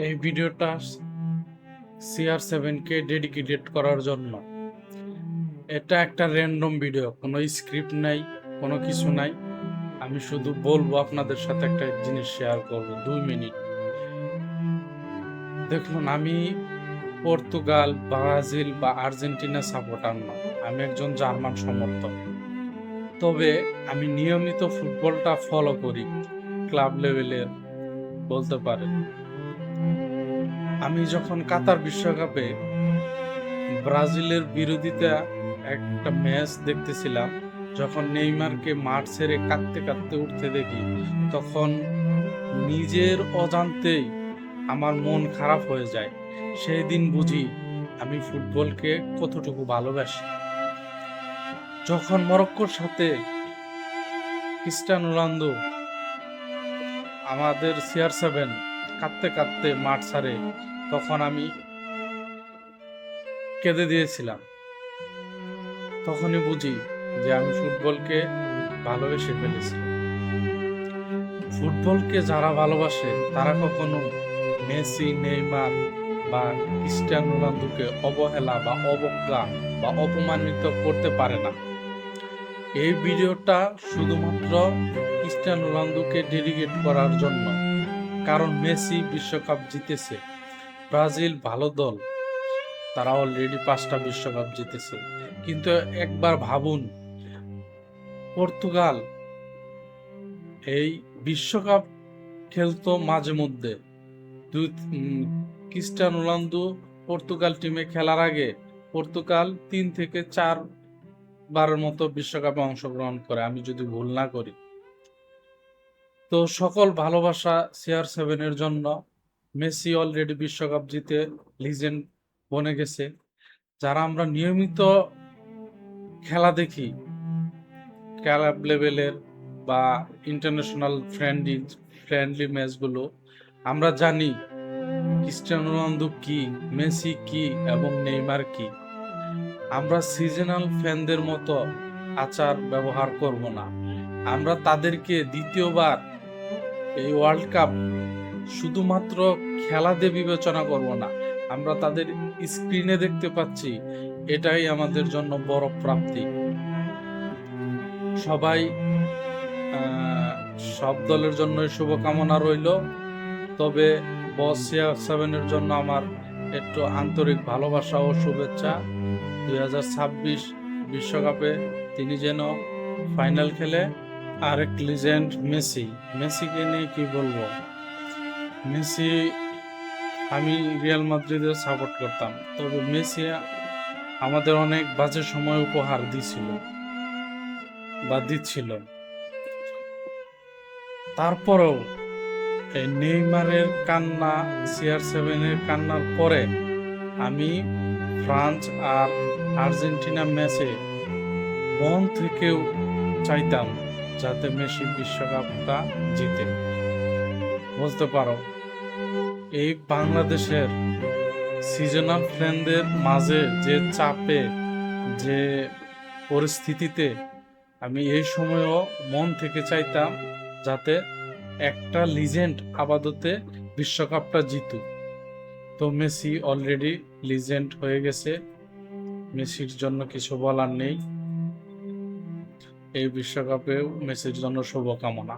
এই ভিডিওটা CR7-কে ডেডিকেটেড করার জন্য। এটা একটা র্যান্ডম ভিডিও, কোনো স্ক্রিপ্ট নাই, কোনো কিছু নাই। আমি শুধু বলবো, আপনাদের সাথে একটা জিনিস শেয়ার করব 2 মিনিট। দেখুন, আমি পর্তুগাল, ব্রাজিল বা আর্জেন্টিনা সাপোর্টার না, আমি একজন জার্মান সমর্থক। তবে আমি নিয়মিত ফুটবলটা ফলো করি, ক্লাব লেভেলের বলতে পারেন। আমি যখন কাতার বিশ্বকাপে ব্রাজিলের বিরোধিতা একটা ম্যাচ দেখতেছিলাম, যখন নেইমারকে মাঠ ছেড়ে কাঁদতে কাঁদতে উঠতে দেখি, তখন নিজের অজান্তেই আমার মন খারাপ হয়ে যায়। সেই দিন বুঝি আমি ফুটবলকে কতটুকু ভালোবাসি। যখন মরক্কোর সাথে ক্রিস্টিয়ানো রোনালদো আমাদের CR7 কাঁদতে কাঁদতে মাঠ ছাড়ে, তখন আমি কেঁদে দিয়েছিলাম। তখনই বুঝি যে আমি ফুটবলকে ভালোবেসে ফেলেছি। ফুটবলকে যারা ভালোবাসে তারা কখনো মেসি, নেইমার বা ক্রিস্টিয়ানো রোনালদোকে অবহেলা বা অবজ্ঞা বা অপমানিত করতে পারে না। এই ভিডিওটা শুধুমাত্র ক্রিস্টিয়ানো রোনালদোকে ডেডিকেট করার জন্য, কারণ মেসি বিশ্বকাপ জিতেছে, ব্রাজিল ভালো দল, তারা অলরেডি 5টা বিশ্বকাপ জিতেছে। কিন্তু একবার ভাবুন, পর্তুগাল এই বিশ্বকাপ খেলতো মাঝে মধ্যে, ক্রিস্টিয়ানো রোনালদো পর্তুগাল টিমে খেলার আগে পর্তুগাল 3 থেকে 4 বারের মতো বিশ্বকাপে অংশগ্রহণ করে, আমি যদি ভুল না করি। তো সকল ভালোবাসা CR7 এর জন্য। মেসি অলরেডি বিশ্বকাপ জিতে লিজেন্ড বনে গেছে। যারা আমরা নিয়মিত খেলা দেখি, ক্লাব লেভেলের বা ইন্টারন্যাশনাল ফ্রেন্ডলি ম্যাচগুলো, আমরা জানি ক্রিস্টিয়ানো রোনালদো কি, মেসি কি এবং নেইমার কি। আমরা সিজনাল ফ্যানদের মতো আচার ব্যবহার করব না। আমরা তাদেরকে দ্বিতীয়বার এই ওয়ার্ল্ড কাপ শুধুমাত্র খেলা দিয়ে বিবেচনা করব না। আমরা তাদের স্ক্রিনে দেখতে পাচ্ছি, এটাই আমাদের জন্য বড় প্রাপ্তি। সবাই সব দলের জন্য শুভকামনা রইল। তবে বস CR7 এর জন্য আমার একটু আন্তরিক ভালোবাসা ও শুভেচ্ছা। 2026 বিশ্বকাপে তিনি যেন ফাইনাল খেলে। আরেক লিজেন্ড মেসিকে নিয়ে কি বলবো। মেসি, আমি রিয়াল মাদ্রিদের সাপোর্ট করতাম, তবে মেসি আমাদের অনেক বাজে সময় উপহার দিচ্ছিল। তারপরেও এই নেইমারের কান্না, CR7 এর কান্নার পরে আমি ফ্রান্স আর আর্জেন্টিনা ম্যাচে মন থেকেও চাইতাম যাতে মেসি বিশ্বকাপটা জিতে। বুঝতে পারো, এই বাংলাদেশের সিজনাল ফ্যানদের মাঝে যে চাপে, যে পরিস্থিতিতে, আমি এই সময়ও মন থেকে চাইতাম যাতে একটা লিজেন্ড আপাততে বিশ্বকাপটা জিতুক। তো মেসি অলরেডি লিজেন্ড হয়ে গেছে, মেসির জন্য কিছু বলার নেই। এই বিশ্বকাপেও মেসির জন্য শুভকামনা।